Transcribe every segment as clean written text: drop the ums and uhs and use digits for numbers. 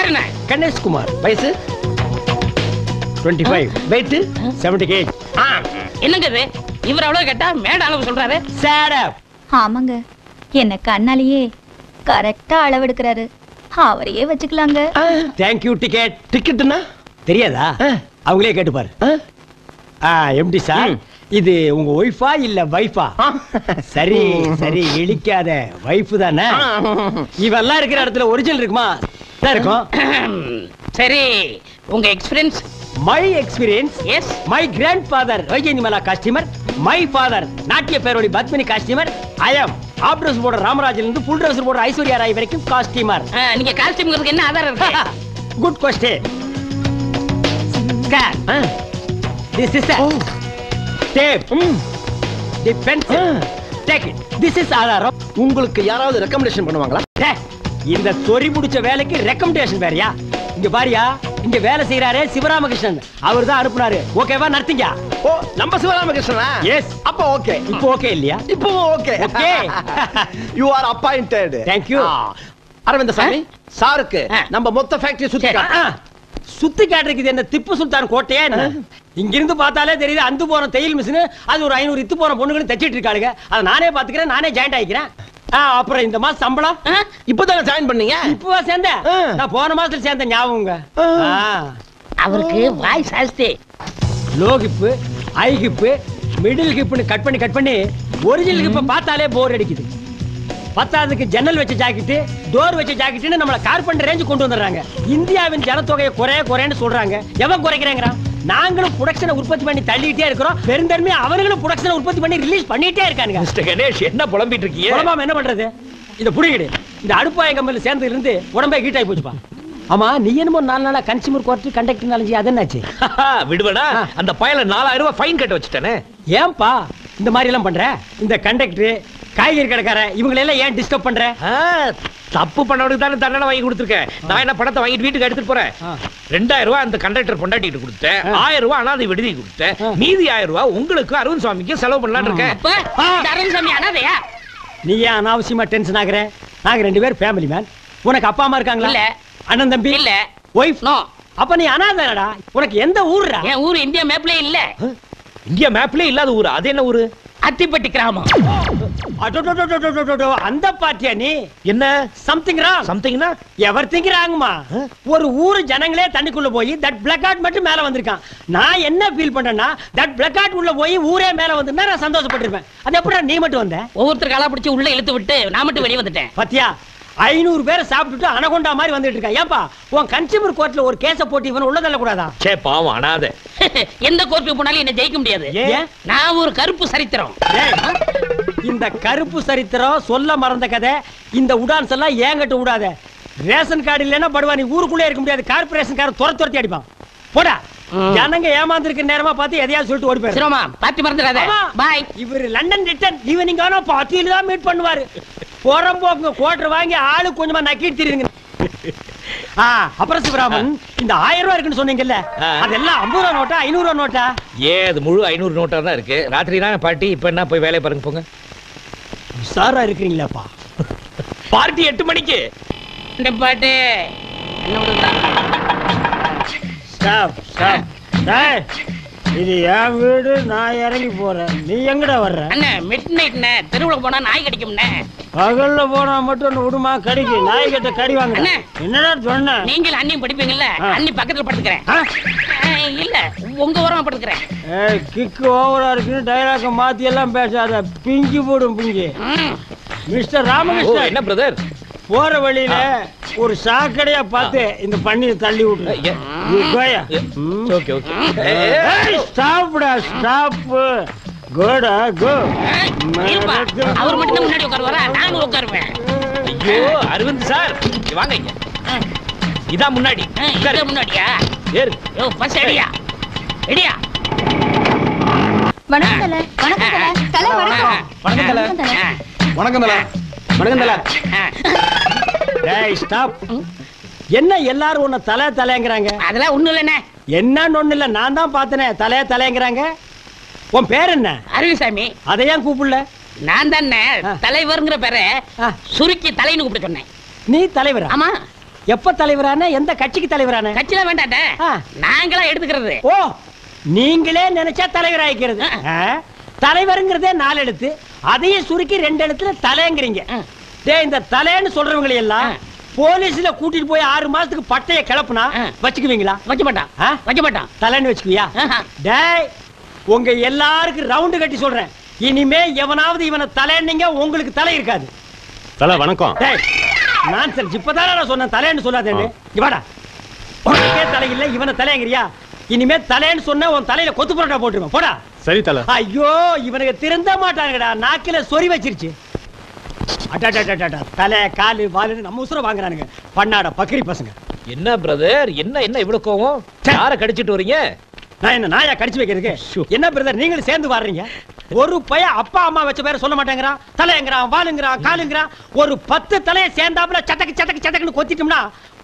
பேர் என்ன? கணேஷ் குமார். வயசு 25. weight 70 kg. என்னங்க இது? இவர் அவ்வளவு கேட்டா மேட அளவு சொல்றாரு. Shut up. ஆமாங்க, என்ன கண்ணாலேயே கரெக்டா அளவெடுக்கிறாரு. அவரையே வச்சுக்கலாங்க. Thank you ticket. டிக்கெட்னா தெரியாதா? அவங்களே கேட்டு பாரு. எம்டி சார், இது உங்க ஒய்ஃபா இல்ல வைஃபா? சரி சரி, இழிக்காத. வைஃப் தானே? இவெல்லாம் இருக்கிற இடத்துல ஒரிஜினல் இருக்குமா? இருக்கும். சரி, உங்க experience? My experience? Yes. My grandfather Rajendimala customer. My father நாட்டிய பேரோடி Padmini customer. I am half dress போடுற ராமராஜில இருந்து full dress போடுற ஐஸ்வர்யா ராய் வரைக்கும் customer. நீங்க காஸ்டியூம்ங்கிறதுக்கு என்ன ஆதாரம் இருக்கு? Good question. Scan. This is a tape. The pencil. Take it. This is ஆதாரம். உங்களுக்கு யாராவது ரெக்கமெண்டேஷன் பண்ணுவாங்களா? இந்த சொறி முடிச்ச வேலைக்கு ரெக்கமெண்டேஷன் வேறயா? இங்க பாரியா, இங்க வேலை செய்யறாரே சிவராமகிருஷ்ணன், அவர் தான் அனுப்புனாரு. ஓகேவா? நடத்தீங்க. ஓ, நம்ம சிவராமகிருஷ்ணனா? எஸ். அப்ப ஓகே. இப்போ ஓகே இல்லையா? இப்போ okay. Okay. You are appointed. Thank you. Arvind Swamy, சாருக்கு நம்ம மொத்த ஃபேக்டரி சுத்தி காட்டுறது என்ன திப்பு சுல்தான் கோட்டையா என்ன? இங்க இருந்து பார்த்தாலே தெரியுது அந்து போன தையல் மிஷின், அது ஒரு 500 இத்து போன பொண்ணுகளும் தச்சிட்டு இருக்காளுங்க. அதை நானே பாத்துக்கிறேன், நானே ஜாயிண்ட் ஆயிக்கிறேன். அப்புறம் இந்த மாசம் சம்பளம் இப்பதானே ஜாயின் பண்ணீங்க? இப்பவா சேர்ந்தேன்? நான் போன மாசத்துல சேர்ந்த ஞாபகங்க. அவருக்கு வாய் சாஸ்தி. Low hip, high hip, middle ஹிப்னு கட் பண்ணி ஒரிஜினல் ஹிப்பை பார்த்தாலே போர் அடிக்குது. பத்தாவதுக்கு ஜன்னல் வச்ச ஜாக்கெட்டு, டோர் வச்ச ஜாக்கெட்டுன்னு நம்மள கார்பெண்டர் ரேஞ்ச் கொண்டு வந்துடுறாங்க. இந்தியாவின் ஜனத்தொகையை குறைன்னு சொல்றாங்க. எவன் குறைக்கிறாங்கிறான்? நாங்களும் புரொடக்ஷனை உற்பத்தி பண்ணி தள்ளிட்டே இருக்கிறோம். பெருந்தன்மையா அவர்களும் புரொடக்ஷனை உற்பத்தி பண்ணி ரிலீஸ் பண்ணிட்டே இருக்காங்க. மிஸ்டர் கணேஷ், என்ன புலம்பிட்டு இருக்கீங்க? புலம்பாம என்ன பண்றது? இத புடிங்கடி. இந்த அடுப்பாய கம்பெனில சேர்ந்து இருந்து உடம்பே ஹீட் ஆகி போச்சுப்பா. ஆமா, நீ என்னமோ 4 நாளா கன்சியூமர் கோர்ட் கண்டக்டர் நாலேஜ் அது என்னாச்சு? விடுவடா, அந்த பயல 4000 ரூபாய் ஃபைன் கட்ட வச்சிட்டேனே. ஏன்பா இந்த மாதிரி எல்லாம் பண்ற? இந்த கண்டக்டர், காய்கறி கடைக்கார இவங்க எல்லாம் ஏன் டிஸ்டர்ப் பண்ற? தப்பு பண்ணவனுக்கு தானே தண்டனை வாங்கி கொடுத்துருக்கேன். நான் என்ன பணத்தை வாங்கிட்டு வீட்டுக்கு எடுத்துட்டு போறேன். 2000 ரூபாய் அந்த கண்டக்டர் பொண்டாட்டிட்டு கொடுத்தேன், 1000 ரூபாய் அனாதை விடுதி கொடுத்தேன், மீதி 1000 ரூபாய் உங்களுக்கு அரவிந்த் சுவாமிக்கு செலவு பண்ணலாம்னு இருக்கேன். அரவிந்த் சுவாமி அனாதையா? நீ ஏன் அனாவசியமா டென்ஷன் ஆகுற? நாங்க 2 பேர் ஃபேமிலி மேன். உனக்கு அப்பா அம்மா இருக்காங்களா? இல்ல. அண்ணன் தம்பி இல்ல. ஒய்ஃப்? நோ. அப்ப நீ அனாதைடா. உனக்கு எந்த ஊர்டா? என் ஊர் இந்தியா மேப்லயே இல்ல. இந்தியா மேப்லயே இல்லாத ஊர்? அது என்ன ஊரு? அத்திப்பட்டி கிராமம். அந்த பாட்டியா நீ? என்ன சம்திங் ராங். சம்திங்னா எவரிதிங் ராங்மா. ஒரு ஊரு ஜனங்களே தண்ணிக்குள்ள போய் தட் பிளாக் கார்ட் மட்டும் மேல வந்திருக்கான். நான் என்ன ஃபீல் பண்றேன்னா, தட் பிளாக் கார்ட் உள்ள போய் ஊரே மேல வந்திருந்தா நான் சந்தோஷப்பட்டிருப்பேன். அது எப்படி நீ மட்டும் வந்த? ஒவ்வொருத்தர் காலா பிடிச்சி உள்ள இழுத்து விட்டு நான் மட்டும் வெளியே வந்துட்டேன். பாத்தியா, 500 பேரை சாப்பிட்டுட்டு அனகொண்டா மாதிரி வந்துட்டு இருக்கான். ஏன்பா உன் கன்சியூமர் கோர்ட்ல ஒரு கேஸ போட்டு இவன் உள்ள தள்ள கூடாதா? சே பாவம் அனாதை. எந்த கோர்ட்டுக்கு போனாலும் என்ன ஜெயிக்க முடியாது. நான் ஒரு கருப்பு சரித்திரம். இந்த கருப்பு சரித்திரம் சொல்ல மறந்த கதை. இந்த உடான்ஸ் எல்லாம் ஏங்கட்ட விடாத. ரேஷன் கார்டு இல்லைன்னா படுவா, நீ ஊருக்குள்ளே இருக்க முடியாது. கார்பரேஷன் காரன் துரத்தி அடிப்பான். போடா. ஜனங்க ஏமாந்துருக்க நேரமா பார்த்து எதையாவது சொல்லிட்டு ஓடி போயிரு. சிரமா பாத்தி மறந்துடாத. பை. இவர் லண்டன் ரிட்டர்ன் ஈவினிங் ஆனா பாத்தியில தான் மீட் பண்ணுவாரு. போறம்போங்க கோட்டர் வாங்கி ஆளு கொஞ்சமா நக்கிட்டு தெரியுங்க. அப்புறம் சிவராமன், இந்த 1000 ரூபாய் இருக்குன்னு சொன்னீங்கல்ல, அதெல்லாம் 50 ரூபாய் நோட்டா 500 ரூபாய் நோட்டா? அது முழு 500 நோட்டா தான் இருக்கு. ராத்திரி தான் பார்ட்டி. இப்ப என்ன போய் வேலையை பாருங்க போங்க. சாரா இருக்கிறீங்களாப்பா? பார்ட்டி 8 மணிக்கு. இந்த பாட்டு ஸ்டாப் ஸ்டாப். டேய், இது என் வீடு, நான் இறங்கி போறேன். நீ எங்கடா வர்ற? அண்ணே மிட் நைட்ண்ணே, தெருவுல போனா நாய் கடிக்கும்ண்ணே. பகல்ல போனா மட்டும் விடுமா கடிக்கு? நாய் கிட்ட கடி வாங்க. என்னடா சொன்ன? நீங்கள் அண்ணியும் படிப்பீங்கல்ல, அண்ணி பக்கத்துல படுத்துக்கிறேன். இல்ல உங்க ஓரமா படுத்துக்கிறேன். கிக்கு ஓவரா இருக்குன்னு டைலாக மாத்தி எல்லாம் பேசாத. பிங்கி போடும் பிங்கி. மிஸ்டர் ராமகிருஷ்ணன். என்ன பிரதர்? போற வழியில ஒரு சாக்கடையா பார்த்து இந்த பண்ணியை தள்ளி விட்டு. Okay okay. ஸ்டாப்டா ஸ்டாப். கோடா கோ. அவர் மட்டும் முன்னாடி உட்காருவாரா? நானும் உட்காருவேன். ஐயோ அரவிந்த் சார், வாங்க இங்க. இதான் முன்னாடி. இதான் முன்னாடியா? ஏறு. யோ ஃபர்ஸ்ட் ஐடியா. ஐடியா. வணக்கம் தல. வணக்கம் தல. தல வணக்கம். வணக்கம் தல. வணக்கம் தல. வணக்கம் தல. டேய் ஸ்டாப். என்ன எல்லாரும் உன்னை தலை தலைங்கறாங்க? அதெல்லாம் ஒண்ணு இல்லனே. என்னன்னு ஒண்ணு இல்ல, நான் தான் பார்த்தனே. தலை தலைங்கறாங்க. உன் பேர் என்ன? அரவிசாமி. அதை ஏன் கூப்பிடல? நான் தானே தலைவர்ங்கற பேரை சுருக்கி தலைன்னு கூப்பிட சொன்னேன். நீ தலைவரா? ஆமா. எப்ப தலைவரான, எந்த கட்சிக்கு தலைவரான? கட்சியில வேண்டாட்டே, நாங்களா எடுத்துக்கிறது. ஓ, நீங்களே நினைச்சா தலைவராயிக்கிறது. தலைவருங்கிறதே 4 எழுத்து, அதையும் சுருக்கி 2 எழுத்துல தலைங்கிறீங்க. இந்த தலைன்னு சொல்றவங்களை எல்லாம் போலீஸ்ல கூட்டிட்டு போய் 6 மாசத்துக்கு பட்டைய கிளப்புனா வச்சுக்குவீங்களா? வைக்க மாட்டான், வைக்க மாட்டான். தலைன்னு வச்சுக்குவியா? டேய், உங்க எல்லாருக்கும் ரவுண்டு கட்டி சொல்றேன், இனிமே எவனாவது இவனை தலைன்னீங்க உங்களுக்கு தலை இருக்காது. தலை வணக்கம். நான் சரி இப்பதானே நான் சொன்னேன் தலைன்னு சொல்லாதேன்னு. இவாடா, உனக்கே தலை இல்ல, இவனை தலைங்கிறியா? இனிமே தலைன்னு சொன்ன உன் தலையில கொத்து புரோட்டா போட்டுருவேன், போடா. சரி தலை. ஐயோ, இவனுக்கு திருந்த மாட்டாங்கடா, நாக்கில சொறி வச்சிருச்சு. தலை காலு வாலு நம்ம உசுர வாங்குறானுங்க பண்ணாட பக்கரி பசங்க. என்ன பிரதர், என்ன என்ன இவ்வளவு கோவம்? யார கடிச்சிட்டு வரீங்க? நான் என்ன நாயா கடிச்சு வைக்கிறதுக்கு? என்ன பிரதர் நீங்களும் சேர்ந்து வர்றீங்க? ஒரு பைய அப்பா அம்மா வச்ச பேரை சொல்ல மாட்டேங்கிறான், தலைங்கிறான், வாலுங்கிறான், காலுங்கிறான். ஒரு 10 தலையை சேர்ந்தாப்புல சட்டக்கு சட்டக்கு சட்டக்குன்னு கொத்திட்டோம்னா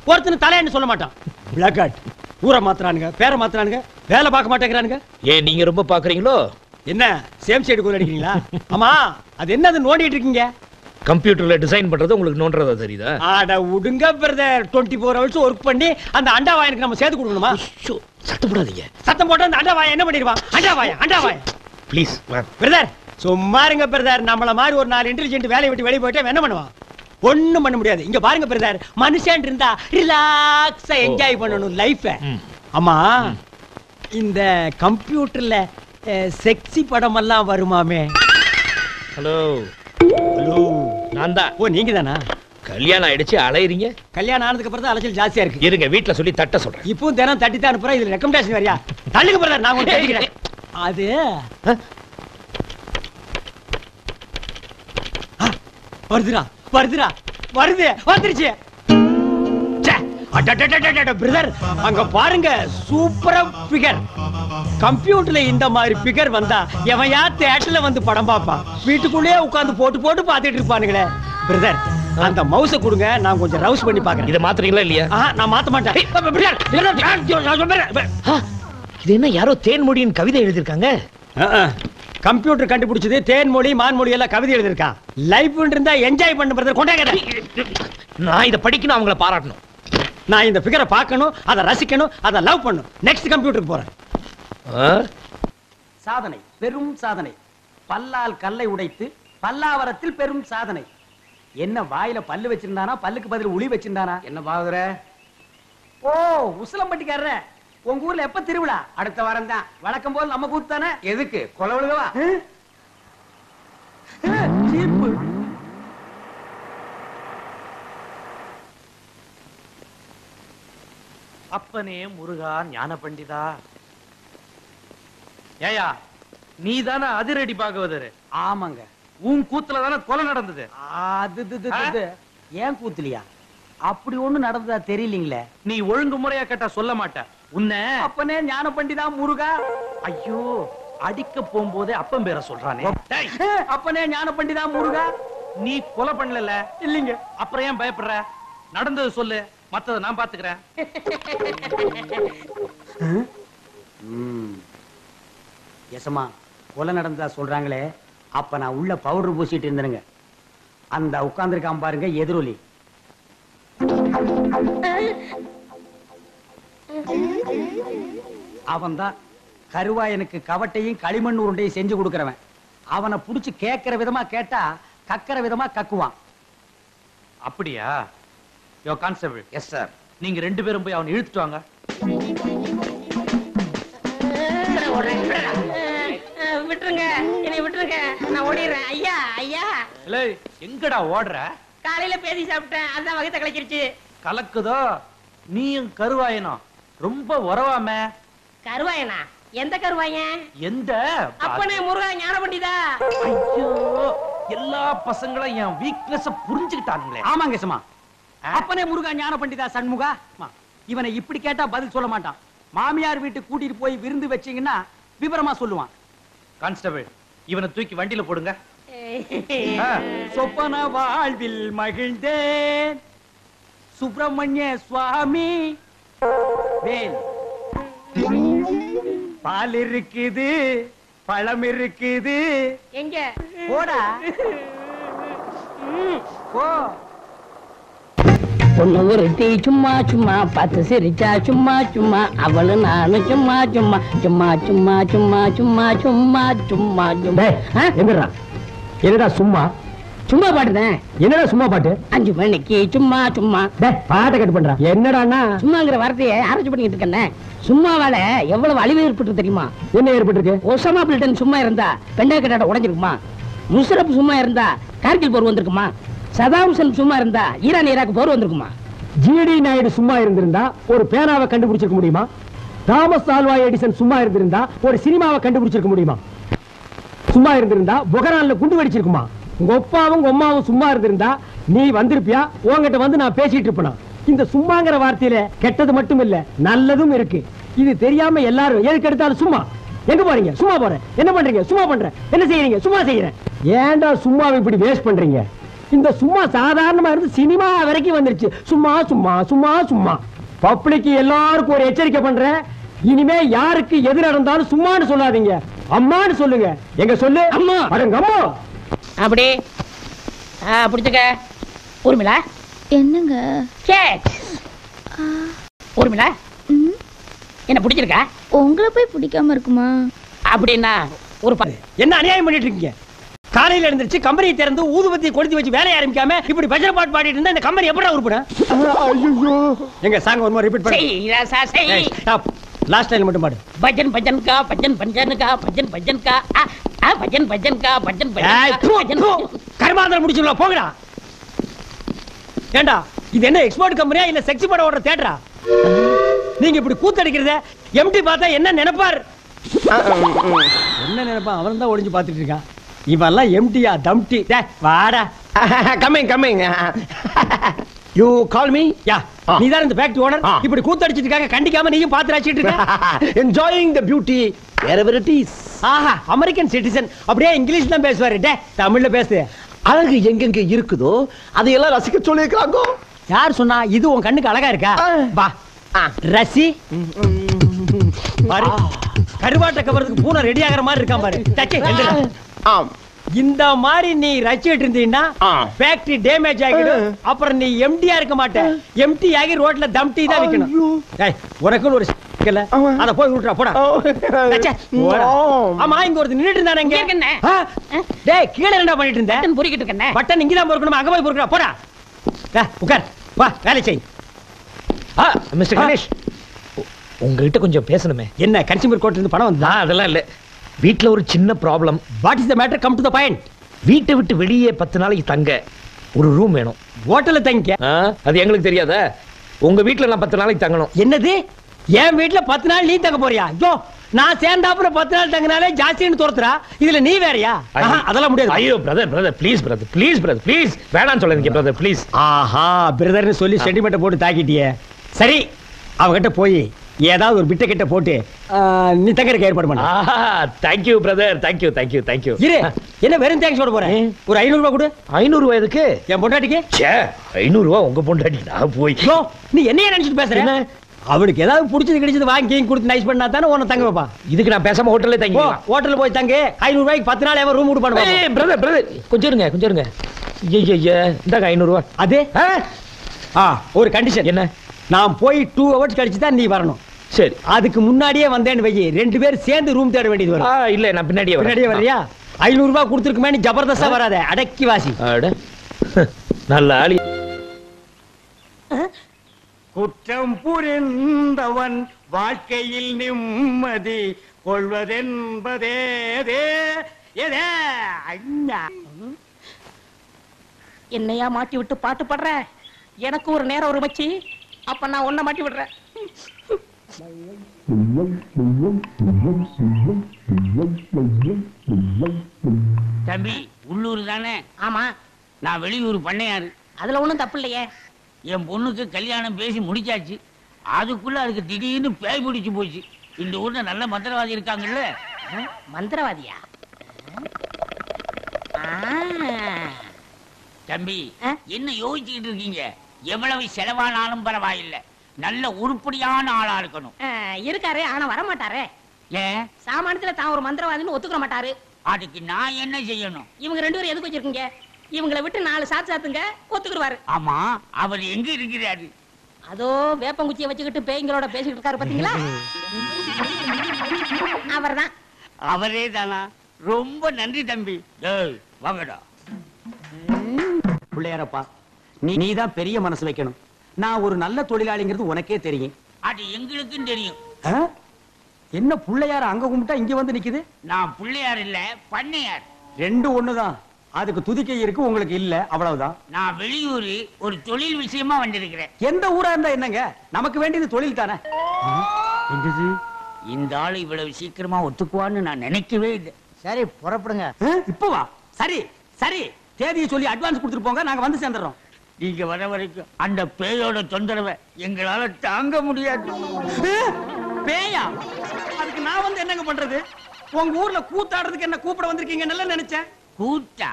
ஒருத்தனு தலைன்னு சொல்ல மாட்டான். பிளாக் ஊரை மாத்துறானுங்க, பேரை மாத்துறானுங்க, வேலை பார்க்க மாட்டேங்கிறானுங்க. ஏன் நீங்க ரொம்ப பாக்குறீங்களோ? என்ன சேம் சைடு கோல் அடிக்கிறீங்களா? ஆமா, அது என்னது நோண்டிட்டு இருக்கீங்க? கம்ப்யூட்டர்ல டிசைன் பண்றது உங்களுக்கு நோன்றதா தெரியுதா? ஆட உடுங்க பிரதர், 24 hours ஒர்க் பண்ணி அந்த அண்டா வாயனுக்கு நம்ம சேர்த்து கொடுக்கணுமா? சத்தம் போடாதீங்க. சத்தம் போட்டு அந்த அண்டா வாய என்ன பண்ணிடுவான்? அண்டா வாய ப்ளீஸ் பிரதர், சும்மா இருங்க பிரதர். நம்மள மாதிரி ஒரு 4 இன்டெலிஜென்ட் வேலையை விட்டு வெளியே போயிட்டா என்ன பண்ணுவான்? ஒண்ணும் பண்ண முடியாது. இங்க பாருங்க பிரதர், மனுஷன் இருந்தா ரிலாக்ஸா என்ஜாய் பண்ணணும் லைஃப. ஆமா, இந்த கம்ப்யூட்டர்ல செக்ஸி படம் எல்லாம் வருமாமே? ஹலோ ஹலோ, நான் தான். ஓ, நீங்க தானா? கல்யாணம் ஆயிடுச்சு, அலையறீங்க. கல்யாணம் ஆனதுக்கு அப்புறம் தான் அலைச்சல் ஜாஸ்தியா இருக்கு. இருங்க, வீட்டுல சொல்லி தட்ட சொல்றேன். இப்பவும் தினம் தட்டி தான் அனுப்புறேன். இதுல ரெக்கமெண்டேஷன் வரையா? தள்ளுங்க பிரதர், நான் உங்களுக்கு கேட்கிறேன். அது வருதுடா, வந்துருச்சு. பிரதர், அங்க பாருங்க, சூப்பரா பிகர். கம்ப்யூட்டர்ல இந்த மாதிரி பிகர் வந்தா எவையா தியேட்டர்ல வந்து படம் பாப்பான்? வீட்டுக்குள்ளேயே உட்கார்ந்து போட்டு பாத்துட்டு இருப்பானுங்களே. பிரதர், அந்த மவுஸ கொடுங்க, நான் கொஞ்சம் ரவுஸ் பண்ணி பாக்குறேன். இத மாத்துறீங்களா இல்லையா? நான் மாத்த மாட்டேன். இது என்ன, யாரோ தேன்மொழியின் கவிதை எழுதிருக்காங்க? கம்ப்யூட்டர் கண்டுபிடிச்சது தேன்மொழி மான்மொழி எல்லாம் கவிதை எழுதிருக்கான். லைஃப் இருந்தா என்ஜாய் பண்ண பிரதர். கொண்டாங்க, நான் இத படிக்கணும், அவங்கள பாராட்டணும். நான் இந்த ஃபிகரை பார்க்கணும், அதை ரசிக்கணும், அதை லவ் பண்ணணும். நெக்ஸ்ட் கம்ப்யூட்டருக்கு போறேன். சாதனை, பெரும் சாதனை. பல்லால் கல்லை உடைத்து பல்லாவரத்தில் பெரும் சாதனை. என்ன வாயில பல்லு வச்சிருந்தானா, பல்லுக்கு பதில் உளி வச்சிருந்தானா? என்ன பாக்குற? ஓ, உசிலம்பட்டிக்காரர, உங்க ஊர்ல எப்ப திருவிழா? அடுத்த வாரம் தான். வழக்கம் போல் நம்ம கூத்து தானே. எதுக்கு கொலவழுகவா? அப்பனே முருகா ஞான பண்டிதா. ஏயா, நீ தானே அதிரடி பாகவதர்? ஆமாங்க. உன் கூத்துல தானே கொலை நடந்தது. அது ஏன் கூத்துலியா? அப்படி ஒண்ணு நடந்ததா தெரியலீங்களே. நீ ஒழுங்கு முறையா கேட்டா சொல்ல மாட்ட. உன்னை அப்பனே ஞான பண்டிதா முருகா. ஐயோ, அடிக்க போகும்போதே அப்பன் பேரை சொல்றானே. அப்பனே ஞான பண்டிதா முருகா. நீ கொலை பண்ணல இல்லீங்க, அப்புறம் ஏன் பயப்படுற? நடந்தது சொல்லு, மத்தத நான் பாத்துக்கிறேன். எசமா, கொலை நடந்ததா சொல்றாங்களே, அப்ப நான் உள்ள பவுடர் பூசிட்டு இருந்தேனுங்க. அந்த உட்கார்ந்துருக்கான் பாருங்க எதிரொலி. அவன்தான் கருவாயனுக்கு கவட்டையும் களிமண் உருண்டையும் செஞ்சு கொடுக்கிறவன். அவனை புடிச்சு கேட்கிற விதமா கேட்டா கக்கிற விதமா கக்குவான். அப்படியா? யோ கான்ஸ்டபிள். Yes sir. நீங்க 2 பேரும் போய் அவனை இழுத்துட்டு வாங்க. விட்டுருங்க, என்னை விட்டுருங்க, நான் ஓடிடுறேன். ஐயா ஐயா. இல்லை, எங்கடா ஓடுற? காலையில பேசி சாப்பிட்டேன், அதான் வகத்தை கலக்கிருச்சு. கலக்குதோ? நீயும் கருவாயனும் ரொம்ப உறவாம. கருவாயனா? எந்த கருவாயன்? எந்த அப்பனே முருகா ஞான பண்டிதா. ஐயோ, எல்லா பசங்களும் என் வீக்னஸ் புரிஞ்சுக்கிட்டானுங்களே. ஆமாங்க சும்மா. அப்பனே முருகா ஞான பண்டிதா சண்முகா. இவனை இப்படி கேட்டா பதில் சொல்ல மாட்டான். மாமியார் வீட்டுக்கு கூட்டிட்டு போய் விருந்து வச்சீங்கன்னா விவரமா சொல்லுவான். கான்ஸ்டபிள், இவனை தூக்கி வண்டியில போடுங்க. சொப்பன வாழ்வில் மகிழ்ந்தேன் சுப்பிரமணிய சுவாமி. வேல், பால் இருக்குது, பழம் இருக்குது. எங்க போடா, போ. பொண்ணு ஒருத்தி சும்மா சும்மா பார்த்து சிரிச்சா சும்மா சும்மா அவளு நானும் சும்மா சும்மா சும்மா சும்மா சும்மா சும்மா சும்மா சும்மா சும்மா எங்கடா என்னடா சும்மா சும்மா பாட்டுதான். என்னடா சும்மா பாட்டு? 5 மணிக்கு சும்மா சும்மா பாட்டை கட்டு பண்றா. என்னடான்னா சும்மாங்கிற வார்த்தையை ஆராய்ச்சி பண்ணிட்டு இருக்கேன். சும்மாவால எவ்வளவு அழிவு ஏற்பட்டு தெரியுமா? என்ன ஏற்பட்டிருக்கு? ஒசாமா பில்டன் சும்மா இருந்தா பெண்டா கட்டாட உடைஞ்சிருக்குமா? முஷரப் சும்மா இருந்தா கார்கில் போர் வந்திருக்குமா? சதாம் ஹுசேன் சும்மா இருந்தா ஈரான் ஈராக் போர் வந்திருக்குமா? ஜிடி நாயுடு சும்மா இருந்திருந்தா ஒரு பேனாவை கண்டுபிடிச்சிருக்க முடியுமா? தாமஸ் ஆல்வா எடிசன் சும்மா இருந்திருந்தா ஒரு சினிமாவை கண்டுபிடிச்சிருக்க முடியுமா? சும்மா இருந்திருந்தா பொகரான்ல குண்டு வெடிச்சிருக்குமா? உங்க அப்பாவும் உங்க அம்மாவும் சும்மா இருந்திருந்தா நீ வந்திருப்பியா? உங்ககிட்ட வந்து நான் பேசிட்டு இருப்பேனா? இந்த சும்மாங்கிற வார்த்தையில கெட்டது மட்டும் இல்ல நல்லதும் இருக்கு. இது தெரியாம எல்லாரும் எதுக்கு எடுத்தாலும் சும்மா. எங்க போறீங்க? சும்மா போறேன். என்ன பண்றீங்க? சும்மா பண்றேன். என்ன செய்யறீங்க? சும்மா செய்யறேன். ஏன்டா சும்மாவை இப்படி வேஸ்ட் பண்றீங்க? இந்த சும்மா சாதாரணமா இருந்து சினிமா வரைக்கும் வந்துருச்சு. சும்மா சும்மா சும்மா சும்மா. பப்ளிக் எல்லாருக்கும் ஒரு எச்சரிக்கை பண்றேன். இனிமே யாருக்கு எது நடந்தாலும் சும்மான்னு சொல்லாதீங்க, அம்மான்னு சொல்லுங்க. எங்க சொல்லு அம்மா. அடங்க அம்மா. அப்படி பிடிச்சுக்க. ஊர்மிளா என்னங்க? ஊர்மிளா என்ன பிடிச்சிருக்கா? உங்களை போய் பிடிக்காம இருக்குமா? அப்படின்னா ஒரு என்ன அநியாயம் பண்ணிட்டு இருக்கீங்க? காலையில எழுந்திருச்சு கம்பெனியை திறந்து ஊதுபத்தி கொளுத்தி வச்சு வேலையை ஆரம்பிக்காம இப்படி பஜனை பாட்டு பாடிட்டு இருந்தா இந்த கம்பெனி எப்படா உருப்படும்? ஐயோ எங்க சாங் ஒரு மாதிரி ரிப்பீட் பண்ணு. லாஸ்ட் டைம் மட்டும் பாடு. பஜன் பஜன் கா பஜன் பஜன் கா பஜன் பஜன் கா பஜன் பஜன் கா பஜன் பஜன் கர்மாந்திரம் முடிச்சுங்களா போங்கடா. ஏண்டா இது என்ன எக்ஸ்போர்ட் கம்பெனியா இல்ல செக்ஸ் படம் ஓடுற தியேட்டரா? நீங்க இப்படி கூத்தடிக்கிறத எம்டி பார்த்தா என்ன நினைப்பார்? என்ன நினைப்பான்? அவன் தான் ஒளிஞ்சு பார்த்துட்டு இருக்கான். இவெல்லாம் எம்டியா தம்டி? வாடா. Coming coming. You call me? Yeah நீ தான் இந்த ஃபேக்டரி ஓனர். இப்படி கூத்தடிச்சிட்டு இருக்காங்க, கண்டிக்காம நீயும் பாத்து ரசிச்சிட்டு இருக்க. Enjoying the beauty wherever it is. ஆஹா அமெரிக்கன் சிட்டிசன் அப்படியே இங்கிலீஷ் தான் பேசுவாரு. டே தமிழ்ல பேசு. அழகு எங்கெங்க இருக்குதோ அதையெல்லாம் ரசிக்க சொல்லிருக்காங்க. யார் சொன்னா? இது உன் கண்ணுக்கு அழகா இருக்கா? வா ரசி. பாரு கருவாட்ட கவரத்துக்கு பூனை ரெடி ஆகிற மாதிரி இருக்கான் பாரு. டச்சே. ஆம் இந்த மாதிரி நீ ரசிச்சிட்டு இருந்தீன்னா ஃபேக்டரி டேமேஜ் ஆகிடும். அப்புறம் நீ எம்டியா இருக்க மாட்ட. எம்டி ஆகி ரோட்ல தம்டி தான் விக்கணும். டேய் உனக்கு ஒரு இல்ல அத போய் விட்டுறா போடா. ஆமா இங்க ஒரு நின்னுட்டு இருந்தானே இங்க. டேய் கீழ என்னடா பண்ணிட்டு இருந்த? பட்டன் பொறிக்கிட்டு இருக்கேன். பட்டன் இங்க தான் பொறுக்கணும், அங்க போய் பொறுக்கடா போடா. உட்கார் வா வேலை செய். மிஸ்டர் கணேஷ் உங்ககிட்ட கொஞ்சம் பேசணுமே. என்ன கன்சியூமர் கோர்ட்ல இருந்து பணம் வந்தா? அதெல்லாம் இல்ல, வீட்ல ஒரு சின்ன problem. What is the matter? Come to the point. வீட்டை விட்டு வெளியே 10 நாளைக்கு தங்க ஒரு ரூம் வேணும். ஹோட்டல்ல தங்கிக்க. அது எங்களுக்கு தெரியாதா? உங்க வீட்ல நான் 10 நாளைக்கு தங்கணும். என்னது? என் வீட்ல 10 நாள் நீ தங்க போறியா? ஐயோ நான் சேர்ந்தாப்புல 10 நாள் தங்கினாலே ஜாஸ்தின்னு தோர்த்துறா. இதுல நீ வேறயா? அதெல்லாம் முடியாது. ஐயோ பிரதர் ப்ளீஸ் ப்ளீஸ் வேணாம்னு சொல்லாதீங்க பிரதர் ப்ளீஸ். ஆஹா பிரதர்னு சொல்லி சென்டிமெண்ட் போட்டு தாக்கிட்டியே. சரி அவகிட்ட போய் ஏதாவது ஒரு பிட்ட கிட்ட போட்டு நீ தங்கறதுக்கு ஏற்பாடு பண்ணு. Thank you brother. Thank you. இரு என்ன வெறும் தேங்க்ஸ் சொல்ல போறேன். ஒரு 500 ரூபாய் கொடு. 500 ரூபாய் எதுக்கு? என் பொண்டாட்டிக்கு. ச்சே 500 ரூபாய் உங்க பொண்டாட்டி நான் போய். நீ என்னைய நினைச்சிட்டு பேசுற? அவளுக்கு ஏதாவது பிடிச்சது கிடைச்சது வாங்கி கொடுத்து நைஸ் பண்ணா தானே உன்னை தங்க வைப்பா. இதுக்கு நான் பேசாம ஹோட்டல்ல தங்கி. ஹோட்டல்ல போய் தங்கு. 500 ரூபாய்க்கு 10 நாள் ரூம் விடு பண்ணுவா. பிரதர் கொஞ்சம் இருங்க. ஐயா இந்தாங்க 500 ரூபாய். அது ஒரு கண்டிஷன். என்ன? நான் போய் 2 hours கழிச்சு தான் நீ வரணும். சரி அதுக்கு முன்னாடியே வந்தேன்னு வை, 2 பேரும் சேர்ந்து ரூம் தேட வேண்டியது வரும். இல்ல நான் பின்னாடியே வரியா? 500 ரூபாய் கொடுத்துருக்குமே நீ ஜபர்தஸ்தா வராத, அடக்கி வாசி. நல்ல ஆளி. குற்றம் புரிந்தவன் வாழ்க்கையில் நிம்மதி கொள்வதென்பதே என்னையா மாட்டி விட்டு பாட்டு பாடுற? எனக்கு ஒரு நேரம் ஒரு மச்சி, அப்ப நான் உன்னை மாட்டி விடுறேன். தம்பி உள்ளூர் தானே? ஆமா. நான் வெளியூர் பண்ணையாரு. அதுல ஒண்ணும் தப்பு இல்லையே. என் பொண்ணுக்கு கல்யாணம் பேசி முடிச்சாச்சு. அதுக்குள்ள அதுக்கு திடீர்னு பேய் பிடிச்சு போச்சு. இந்த ஊர்ல நல்ல மந்திரவாதி இருக்காங்கல்ல. மந்திரவாதியா? தம்பி என்ன யோசிச்சுக்கிட்டு இருக்கீங்க? எவ்வளவு செலவானாலும் பரவாயில்லை, நல்ல உருப்படியான ஆளா இருக்கணும். இருக்காரு ஆனா வர மாட்டாரே. ஏன்? சாமானியத்துல தான் ஒரு மந்திரவாதின்னு ஒத்துக்க மாட்டாரு. அதுக்கு நான் என்ன செய்யணும்? இவங்க 2 பேரும் எதுக்கு வச்சிருக்கீங்க? இவங்களை விட்டு 4 சாத்து சாத்துங்க ஒத்துக்குருவாரு. ஆமா, அவர் எங்க இருக்கிறாரு? அதோ வேப்பங்குச்சியை வச்சுக்கிட்டு பேய்களோட பேசிக்கிட்டு இருக்காரு பாத்தீங்களா? அவர்தான். அவரே தானா? ரொம்ப நன்றி தம்பி. ஏய் வாங்கடா. பிள்ளையாரப்பா, நீதான் பெரிய மனசு வைக்கணும். நான் ஒரு நல்ல தொழிலாளிங்கிறது உனக்கே தெரியும். அது எங்களுக்கும் தெரியும். என்ன பிள்ளையார அங்க கும்பிட்டா இங்க வந்து நிக்குது? நான் பிள்ளையார் இல்ல, பண்ணையார். ரெண்டும் ஒண்ணுதான். அதுக்கு துதிக்கை இருக்கு, உங்களுக்கு இல்ல, அவ்வளவுதான். நான் வெளியூர் ஒரு தொழில் விஷயமா வந்திருக்கிறேன். எந்த ஊரா இருந்தா என்னங்க, நமக்கு வேண்டியது தொழில் தானே. இந்த ஆளு இவ்வளவு சீக்கிரமா ஒத்துக்குவான்னு நான் நினைக்கவே இல்லை. சரி புறப்படுங்க. இப்ப வா. சரி சரி, தேதியை சொல்லி அட்வான்ஸ் கொடுத்துட்டு போங்க, நாங்க வந்து சேர்ந்துறோம். நீங்க வர வரைக்கும் அந்த பேயோட தொந்தரவை எங்களால தாங்க முடியாது. பேயா? அதுக்கு நான் வந்து என்னங்க பண்றது? உங்க ஊர்ல கூத்தாடுறதுக்கு என்ன கூப்பிட வந்திருக்கீங்க நல்லா நினைச்சேன். கூத்தா?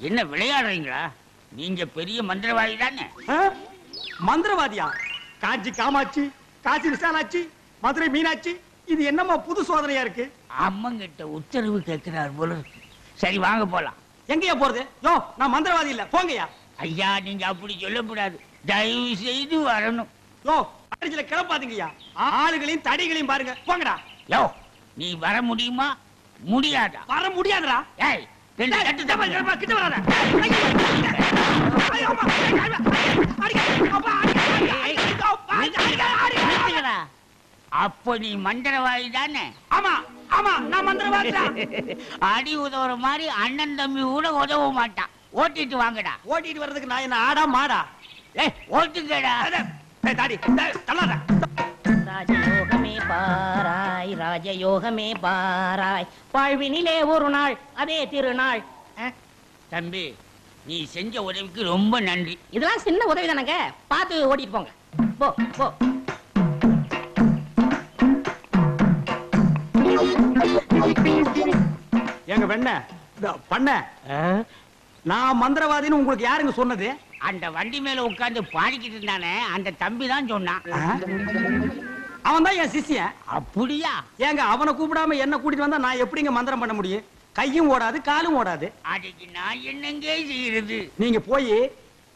என்ன விளையாடுறீங்களா? நீங்க பெரிய மந்திரவாதி தானே? மந்திரவாதியா? காஞ்சி காமாட்சி, காசி விசாலாட்சி, மதுரை மீனாட்சி, இது என்னமா புது சோதனையா இருக்கு? அம்மங்கிட்ட உத்தரவு கேட்கிறார் போல. சரி வாங்க போலாம். எங்கயா போறது? யோ, நான் மந்திரவாதி இல்ல, போங்கயா. ஐயா நீங்க அப்படி சொல்லக்கூடாது, தயவு செய்து வரணும். யோ, அடிச்சல கிளப்பாதீங்கய்யா. ஆளுகளையும் தடிகளையும் பாருங்க, போங்கடா. யோ, நீ வர முடியுமா முடியாதா? வர முடியாதுடா. ஏய், ரெண்டு கட்டு தப்பு. கிட்ட வராத. நிறுத்துங்கடா. அப்ப நீ மந்திரவாதி தானே? ஆமா ஆமா, நான் மந்திரவாதி. அடி உதவுற மாதிரி அண்ணன் தம்பி கூட உதவ மாட்டான். ஓட்டிட்டு வாங்கடா. ஓட்டிட்டு வர்றதுக்கு நான் என்ன ஆடா மாடா? ஏய் ஓட்டுங்கடா. தாடி தள்ளாத. ராஜயோகமே பாராய், ராஜயோகமே பாராய், வாழ்வினிலே ஒரு நாள் அதே திருநாள். தம்பி, நீ செஞ்ச உதவிக்கு ரொம்ப நன்றி. இதெல்லாம் சின்ன உதவி தானங்க, பார்த்து ஓட்டிட்டு போங்க. போ போ. எங்க வெண்ண பண்ண, நான் மந்திரவாதின்னு உங்களுக்கு யாருங்க சொன்னது? அந்த வண்டி மேல உட்கார்ந்து பாடிக்கிட்டு இருந்தானே அந்த தம்பி தான் சொன்னான். அவன் தான் என் சிஷ்யன். அப்படியா? ஏங்க, அவனை கூப்பிடாம என்ன கூட்டிட்டு வந்தா நான் எப்படிங்க மந்திரம் பண்ண முடியும்? கையும் ஓடாது, காலும் ஓடாது. அதுக்கு நான் என்னங்க செய்யறது? நீங்க போய்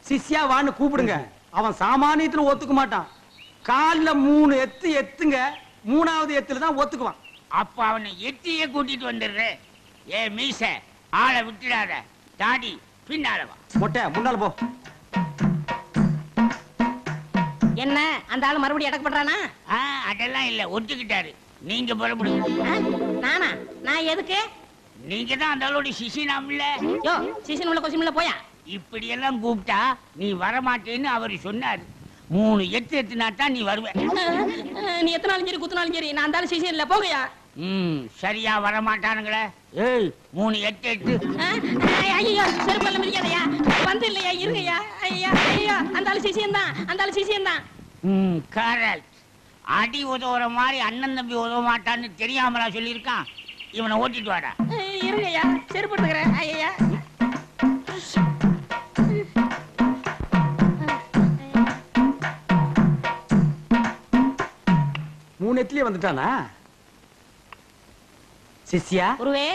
சிஷ்யா வான்னு கூப்பிடுங்க. அவன் சாமானியத்துல ஒத்துக்க மாட்டான். கால்ல 3 எத்து எத்துங்க, 3வது எத்துல தான் ஒத்துக்குவான். அப்ப அவனை எட்டியே கூட்டிட்டு வந்துடுறேன். ஏ மீச, ஆளை விட்டுடாத. தாடி பின்னால வா. மொட்டை முன்னால போ. என்ன அந்த ஆளு மறுபடியும் அடக்க பண்றானா? அதெல்லாம் இல்ல, ஒத்துக்கிட்டாரு. நீங்க புறப்படுங்க. நானா? நான் எதுக்கு? நீங்க தான் அந்த ஆளோட சிசினாம்ல. யோ, சீசன் உள்ள கொஸ்டின் உள்ள போயா. இப்படி எல்லாம் கூப்பிட்டா நீ வரமாட்டேன்னு அவர் சொன்னாரு. 3 எத்து எத்துனா தான் நீ வருவ. நீ எத்தனாலும் சரி குத்துனாலும் சரி, நான் அந்த சீசன் இல்ல, போகையா. சரியா வரமாட்டானுங்களே. ஏய் 3 எட்டு எட்டு. ஐயோ, செருப்பல்ல மிதிக்காதயா. வந்து இல்லையா, இருங்கய்யா. ஐயா ஐயா, அந்த ஆளு சீசன் தான், அந்த ஆளு சீசன் தான். கரெக்ட். அடி உதவுற மாதிரி அண்ணன் தம்பி உதவ மாட்டான்னு தெரியாமலா சொல்லியிருக்கான். இவனை ஓட்டிட்டு வாடா. இருங்கய்யா, செருப்பு எடுத்துக்கிறேன். ஐயா 3 எத்துலயே வந்துட்டானா சிஷ்யா? குருவே.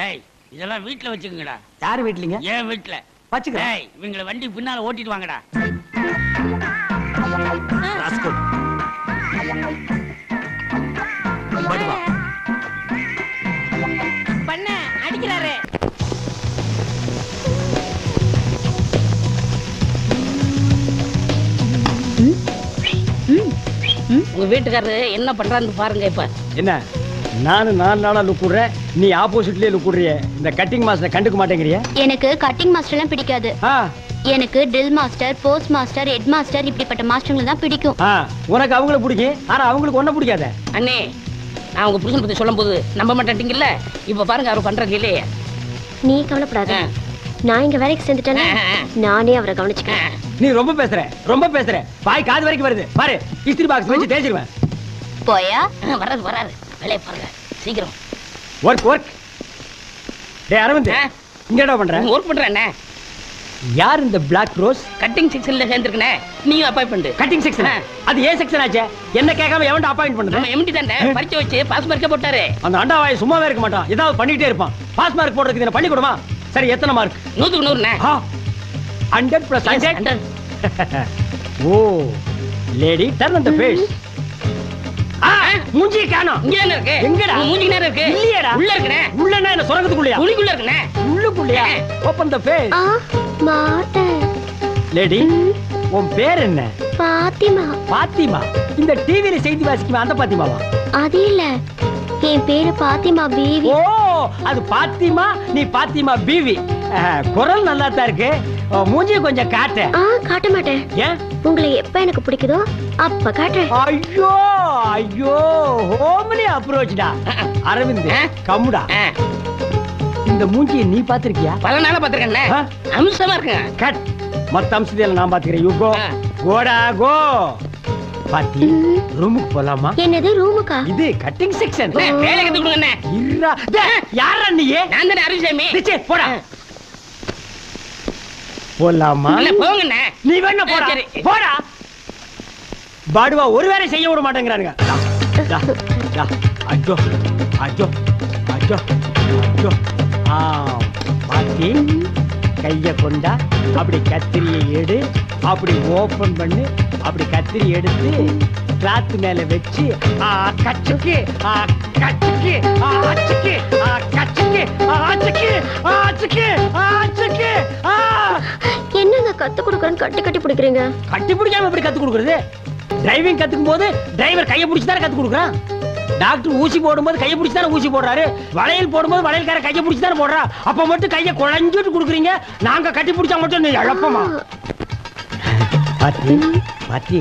ஏய், இதெல்லாம் வீட்டுல வச்சுக்கங்கடா. யாரு வீட்லீங்க? ஏன் வீட்டுல வச்சுக்கிறேன். ஏய், இவங்களை வண்டி பின்னால ஓட்டிட்டு வாங்கடா. ராஸ்கல். படுவா. பண்ண அடிக்கிறாரு. உங்க வீட்டுக்காரரு என்ன பண்றான்னு பாருங்க. இப்ப என்ன, நானும் 4 நாளா லுக்குறேன், நீ ஆப்போசிட்லயே லுக்குறிய. இந்த கட்டிங் மாஸ்டர் கண்டுக்க மாட்டேங்கிறிய? எனக்கு கட்டிங் மாஸ்டர்லாம் பிடிக்காது. எனக்கு drill master, post master, head master இப்படிப்பட்ட மாஸ்டர்களை தான் பிடிக்கும். உனக்கு அவங்கள பிடிக்கும், ஆனா அவங்களுக்கு ஒன்ன பிடிக்காத. அண்ணே, நான் உங்க புருஷன் பத்தி சொல்லும் போது நம்ப மாட்டேங்கல்ல. இப்ப பாருங்க அவர் பண்றது இல்லையே. நீ கவலைப்படாத, நான் இங்க வேலைக்கு சேர்ந்துட்டேன்னா நானே அவரை கவனிச்சுக்கிறேன். நீ ரொம்ப பேசுற, ரொம்ப பேசுற. வாய் காது வரைக்கும் வருது பாரு. இஸ்திரி பாக்ஸ் வச்சு தேய்ச்சிருவேன். போயா? வராது வராது, வேலையை பாருங்க சீக்கிரம். Work work. டேய் அரவிந்த், இங்க என்ன பண்ற? ஒர்க் பண்றேன். யார் இந்த பிளாக் ரோஸ்? கட்டிங் செக்ஷன்ல சேர்ந்திருக்கனே, நீங்க அப்பாயின்ட்மென்ட். Cutting section? அது ஏ செக்ஷன் ஆச்சே. என்ன கேட்காம எவன்ட அப்பாயின்ட் பண்றது? நம்ம எம்டி தானே பரிச்சை வச்சு பாஸ் மார்க்கே போட்டாரு. அந்த அண்டாவாய் சும்மாவே இருக்க மாட்டான், ஏதாவது பண்ணிட்டே இருப்பான். பாஸ் மார்க் போடுறதுக்கு என்ன பண்ணி கொடுமா? சரி எத்தனை மார்க்? 100க்கு 100ண்ணே. 100 + 100. 100. Oh lady turn on the face. மூஞ்சி காணோம். இங்க என்ன இருக்கு? எங்கடா? மூஞ்சி நேரா இருக்கு. இல்லையேடா. உள்ள இருக்குனே. உள்ளனா என்ன சொரங்கத்துக்குள்ளயா? குழிக்குள்ள இருக்குனே. உள்ளுக்குள்ளயா? Open the face. மாட்டேன். லேடி உன் பேர் என்ன? பாத்திமா. பாத்திமா. இந்த டிவில செய்தி வாசிக்குமா அந்த பாத்திமாவா? அது இல்ல, என் பேரு பாத்திமா பீவி. ஓ அது பாத்திமா, நீ பாத்திமா பீவி. குரல் நல்லா தான் இருக்கு. மூஞ்சி கொஞ்சம் காட்டு. காட்ட மாட்டேன். ஏன்? உங்களை எப்ப எனக்கு பிடிக்குதோ அப்ப காட்டுறேன். ஐயோ ஐயோ ஹோம்லி அப்ரோச்டா. அரவிந்த் கம்முடா. இந்த மூஞ்சியை நீ பாத்திருக்கியா? பல நாளா பாத்திருக்கேன்ல. அம்சமா இருக்கு. கட். மத்த அம்சத்தையெல்லாம் நான் பாத்துக்கிறேன். You go. கோடா கோ. பாத்தி ரூமுக்கு போலாமா? என்னது ரூமுக்கா? இது கட்டிங் செக்ஷன். வேலை கத்து கொடுங்க. இருடா. யாரா நீ? நான் தானே அருள்சாமி. டிச்சே போடா. போலாமா? போங்கண்ணே. நீ வேணா போடா. போடா. பாடுவா ஒரு வேலை செய்ய விட மாட்டேங்கிறானுங்க. அஜோ அஜோ அஜோ அஜோ. பாத்தி கைய கொண்டா. அப்படி கத்திரியை எடு. அப்படி ஓபன் பண்ணு. அப்படி கத்திரி எடுத்து கிளாத் மேல வச்சு கச்சுக்கு கச்சுக்கு ஆச்சுக்கு கச்சுக்கு ஆச்சுக்கு ஆச்சுக்கு ஆச்சுக்கு. என்னங்க கத்து கொடுக்கறேன்னு கட்டி கட்டி பிடிக்கிறீங்க? கட்டி பிடிக்காம எப்படி கத்து கொடுக்கறது? டிரைவிங் கத்துக்கும் போது டிரைவர் கையை பிடிச்சு தானே கத்து கொடுக்குறான். டாக்டர் ஊசி போடும்போது கையை பிடிச்சு தானே ஊசி போடுறாரு. வளையல் போடும்போது வளையல்கார கையை பிடிச்சு தானே போடுறா. அப்ப மட்டும் கையை குழஞ்சிட்டு கொடுக்குறீங்க. நாங்க கட்டி பிடிச்சா மட்டும் நீ இழப்பமா? பாத்தி பாத்தி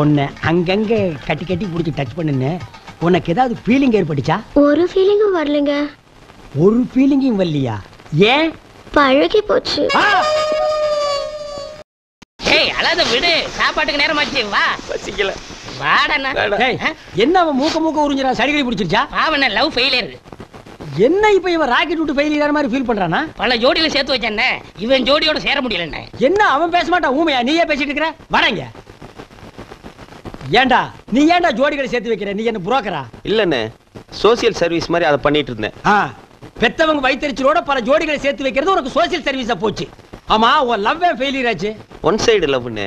உன்னை அங்கங்க கட்டி கட்டி பிடிச்சி டச் பண்ணுன்னு உனக்கு ஏதாவது ஃபீலிங் ஏற்பட்டுச்சா? ஒரு ஃபீலிங்கும் வரலங்க. ஒரு ஃபீலிங்கும் வரலையா? ஏன்? பழகி போச்சு. ஏய் அழாத விடு. சாப்பாட்டுக்கு நேரமாச்சு. வா. பசிக்கல. வாடண்ணா. என்ன அவன் மூக்க மூக்க உறிஞ்சிரான்? சடிகடி பிடிச்சிருச்சா? பாவண்ண லவ் ஃபெயிலியர். என்ன இப்ப இவன் ராக்கெட் விட்டு ஃபெயிலியர் மாதிரி ஃபீல் பண்றானா? பல ஜோடியில சேர்த்து வச்சேன்னே. இவன் ஜோடியோட சேர முடியலண்ணே. என்ன அவன் பேச மாட்டான்? ஊமையா நீயே பேசிட்டு இருக்கிற? வடங்க. ஏண்டா நீ ஏண்டா ஜோடிகளை சேர்த்து வைக்கிற? நீ என்ன புரோக்கரா? இல்லண்ணே, சோசியல் சர்வீஸ் மாதிரி அதை பண்ணிட்டு இருந்தேன். பெத்தவங்க வயிற்றுச்சலோட பல ஜோடிகளை சேர்த்து வைக்கிறது உனக்கு சோசியல் சர்வீஸா போச்சு. ஆமா உன் லவ் ஃபெயிலியர் ஆச்சு. One side லவ்னே.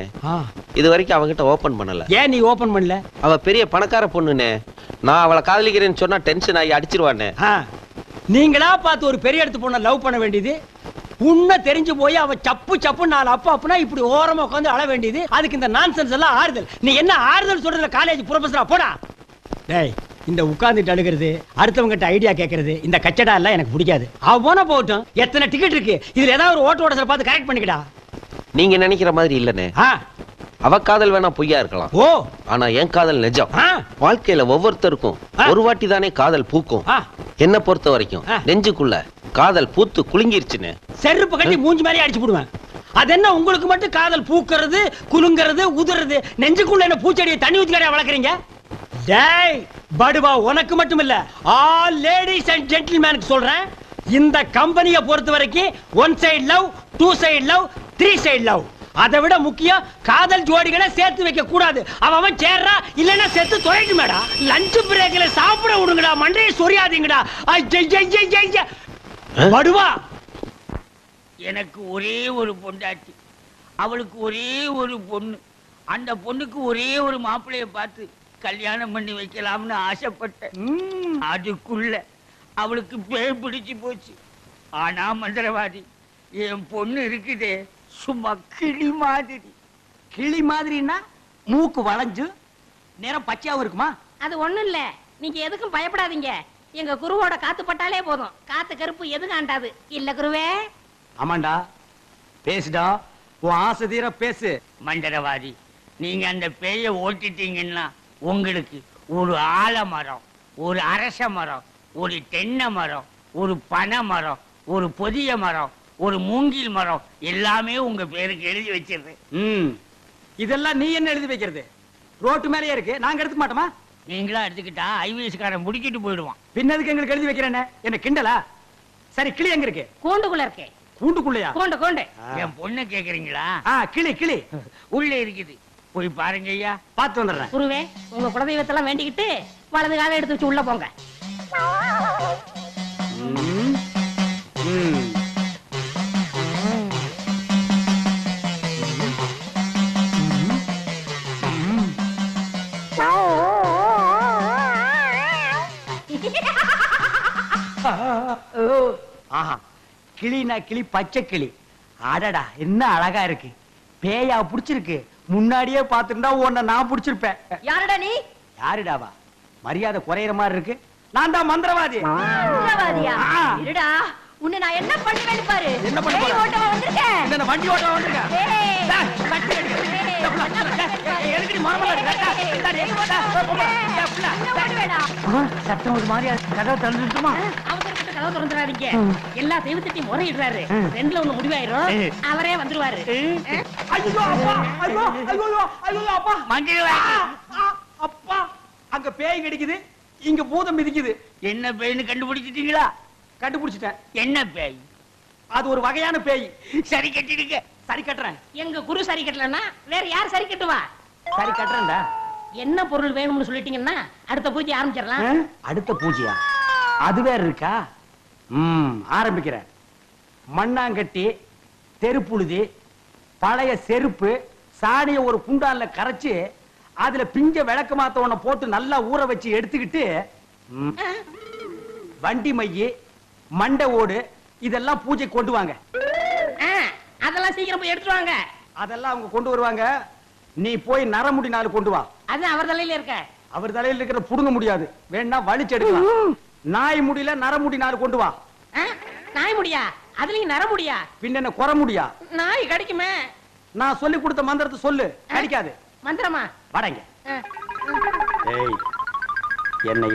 இது வரைக்கும் அவகிட்ட ஓபன் பண்ணல. ஏன் நீ ஓபன் பண்ணல? அவ பெரிய பணக்கார பொண்ணுனே. நான் அவளை காதலிக்கிறேன்னு சொன்னா டென்ஷன் ஆகி அடிச்சிருவானே. நீங்களா பார்த்து ஒரு பெரிய இடத்து பொண்ணை லவ் பண்ண வேண்டியது. உன்னை தெரிஞ்சு போய் அவ சப்பு சப்பு நாலு அப்பா அப்பனா இப்படி ஓரமா உட்காந்து அழ வேண்டியது. அதுக்கு இந்த நான்சென்ஸ் எல்லாம் ஆறுதல். நீ என்ன ஆறுதல் சொல்றதுல காலேஜ் ப்ரொஃபஸரா? போடா. டேய் இந்த உட்கார்ந்துட்டு அழுகிறது, அடுத்தவங்கிட்ட ஐடியா கேட்கறது, இந்த கச்சடா எல்லாம் எனக்கு பிடிக்காது. அவன போட்டும். எத்தனை டிக்கெட் இருக்கு? இதுல ஏதாவது ஒரு ஓட்ட ஓட பார்த்து கரெக்ட் பண்ணிக்கடா. நீங்க நினைக்கிற மாதிரி இல்லனே. அவ காதல் வேணா பொய்யா இருக்கலாம். ஓ ஆனா என் காதல் நிஜம். வாழ்க்கையில ஒவ்வொருத்தருக்கும் ஒரு வாட்டி தானே காதல் பூக்கும். என்ன பொறுத்த வரைக்கும் நெஞ்சுக்குள்ள காதல் பூத்து குலுங்கிருச்சுன்னு செருப்பு கட்டி மூஞ்சி மாதிரி அடிச்சு போடுவேன். அது என்ன உங்களுக்கு மட்டும் காதல் பூக்கிறது குலுங்கிறது உதுறது? நெஞ்சுக்குள்ள என்ன பூச்செடியை தண்ணி ஊத்திக்கார வளர்க்குறீங்க? டேய் படுவா உனக்கு மட்டும் இல்ல, ஆல் லேடிஸ் அண்ட் ஜென்டில்மேனுக்கு சொல்றேன். இந்த கம்பெனியை பொறுத்த வரைக்கும் one side love, two side love, three side love. அதை விட முக்கியம் காதல் ஜோடிகளை சேர்த்து வைக்க கூடாது. அவன் சேர்றா இல்லன்னா செத்து தொலைட்டுமேடா. லஞ்ச் பிரேக்ல சாப்பிட விடுங்கடா. மண்டையை சொரியாதீங்கடா. படுவா எனக்கு ஒரே ஒரு பொண்டாட்டி, அவளுக்கு ஒரே ஒரு பொண்ணு. அந்த பொண்ணுக்கு ஒரே ஒரு மாப்பிள்ளைய பார்த்து கல்யாணம் பண்ணி வைக்கலாம்னு ஆசைப்பட்டேன். அதுக்குள்ள அவளுக்கு பேய் பிடிச்சு போச்சு. ஆனா மந்திரவாதி என் பொண்ணு இருக்குதே சும்மா கிளி மாதிரி. கிளி மாதிரின்னா மூக்கு வளைஞ்சு நேரம் பச்சையாவும் இருக்குமா? அது ஒண்ணும் இல்ல. நீங்க எதுக்கும் பயப்படாதீங்க. எங்க குருவோட காத்து பட்டாலே போதும். காத்து கருப்பு எதுவும் ஆண்டாது இல்ல குருவே? ஆமாண்டா, பேசுடா. உன் ஆசை தீர பேசு. மந்திரவாதி நீங்க அந்த பேய ஓட்டிட்டீங்கன்னா உங்களுக்கு ஒரு ஆலமரம், ஒரு அரச மரம், ஒரு தென்னை மரம், ஒரு பனை மரம், ஒரு பொதிய மரம், ஒரு மூங்கில் மரம் எல்லாமே உங்க பேருக்கு எழுதி வச்சிருது. இதெல்லாம் நீ என்ன எழுதி வைக்கிறது? ரோட்டு மேலேயே இருக்கு, நாங்க எடுத்துக்க மாட்டோமா? நீங்களா எடுத்துக்கிட்டா ஐவிஎஸ்காரன் முடிக்கிட்டு போயிடுவான். பின்னதுக்கு எங்களுக்கு எழுதி வைக்கிறேன்னு என்ன கிண்டலா? சரி கிளி எங்க இருக்கு? கூண்டுக்குள்ள இருக்கே. கூண்டுக்குள்ளையா? கூண்டு கூண்டு. என் பொண்ணு கேக்குறீங்களா? கிளி கிளி உள்ள இருக்குது, போய் பாருங்க ஐயா. பார்த்து வந்துடுறேன். குருவே உங்க குலதெய்வத்தெல்லாம் வேண்டிக்கிட்டு வலது காலை எடுத்து வச்சு உள்ள போங்க. ஆஹா, கிளினா கிளி, பச்சை கிளி. அடடா, என்ன அழகா இருக்கு. பேயா புடிச்சிருக்கு. முன்னாடியே பாத்துட்டா உன்னை நான் புடிச்சிருப்பேன். யாருடா நீ? யாருடாவா? மரியாதை குறையிற மாதிரி இருக்கு. நான் தான் மந்திரவாதி. மந்திரவாதியா? இருடா, உன்னை நான் என்ன பண்ணுவேன்னு பாரு. என்ன பண்ண போற? ஓட்டவா வந்திருக்கேன். என்ன வண்டி ஓட்டவா வந்திருக்கேன்? வண்டி எடுக்க. எதுக்கு மரமல சத்தம் ஒரு மாதிரியா கதவை திறந்துட்டுமா? அவசரப்பட்டு கதவை திறந்துடாதீங்க. எல்லா தெய்வத்தையும் முறையிடுறாரு. ரெண்டுல ஒண்ணு முடிவாயிரும். அவரே வந்துருவாரு. ஐயோ அப்பா, ஐயோ ஐயோ ஐயோ அப்பா, அப்பா, அங்க பேய் கிடைக்குது, இங்க பூதம் மிதிக்குது. என்ன பேய்னு கண்டுபிடிச்சிட்டீங்களா? கண்டுபிடிச்சிட்டேன். என்ன பேய்? அது ஒரு வகையான பேய். சரி கட்டிடுங்க. சரி கட்டுறேன். எங்க குரு சரி கட்டலன்னா வேற யார் சரி கட்டுவா? சரி கட்டுறேன்டா. என்ன பொருள் வேணும்னு சொல்லிட்டீங்கன்னா அடுத்த பூஜை ஆரம்பிச்சிடலாம். அடுத்த பூஜையா? அது வேற இருக்கா? ஆரம்பிக்கிறேன். மண்ணாங்கட்டி, தெருப்புழுதி, பழைய செருப்பு, சாணிய ஒரு குண்டான்ல கரைச்சு அதுல பிஞ்ச விளக்கு மாத்தவனை போட்டு நல்லா ஊற வச்சு எடுத்துக்கிட்டு வண்டி மைய, மண்டை ஓடு இதெல்லாம் பூஜை கொண்டு வாங்க. அதெல்லாம் சீக்கிரம் போய் எடுத்துட்டு வாங்க. அதெல்லாம் அவங்க கொண்டு வருவாங்க. நீ போய் நரமுடி நாள் கொண்டு வா. அது அவர் தலையில இருக்க. அவர் தலையில இருக்கிற புடுங்க முடியாது, வேணா வலிச்சு எடுக்கலாம். நாய் முடியல, நரமுடி நாள் கொண்டு வா. நாய் முடியா? அதுலயும் நர முடியா? பின்ன என்ன குற முடியா? நாய் கடிக்குமே. நான் சொல்லி கொடுத்த மந்திரத்தை சொல்லு, கடிக்காது. மந்திரமா? வடங்க. ஏய்,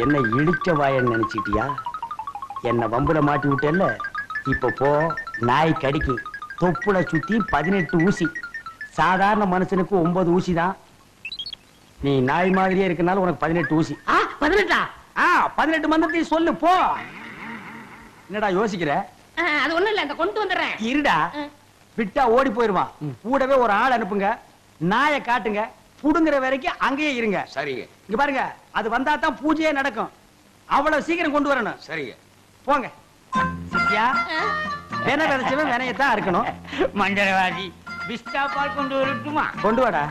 என்ன இடிச்ச வாயன்னு நினைச்சிட்டியா? என்ன வம்புல மாட்டி விட்டேல்ல, இப்ப போ. நாய் கடிக்கு. தொப்புளை சுத்தி 18 ஊசி. சாதாரண மனுஷனுக்கு 9 ஊசி தான். நீ நாய் மாதிரியே இருக்கனால உனக்கு 18 ஊசி. 18? 18 மந்திரத்தையும் சொல்லு, போ. என்னடா யோசிக்கிற? அது ஒண்ணு இல்ல, இந்த கொண்டு வந்துடுறேன். இருடா, விட்டா ஓடி போயிருவான். கூடவே ஒரு ஆள் அனுப்புங்க, நாயை காட்டுங்க, புடுங்குற வரைக்கும் அங்கேயே இருங்க. சரிங்க. இங்க பாருங்க, அது வந்தா தான் பூஜையே நடக்கும். அவ்வளவு சீக்கிரம் கொண்டு வரணும். சரிங்க. போங்க. சித்தியா, வேண விதைச்சவன் வினையத்தான் இருக்கணும். மந்திரவாதி, பிஸ்டா பால் கொண்டு வரட்டுமா? கொண்டு வாடா.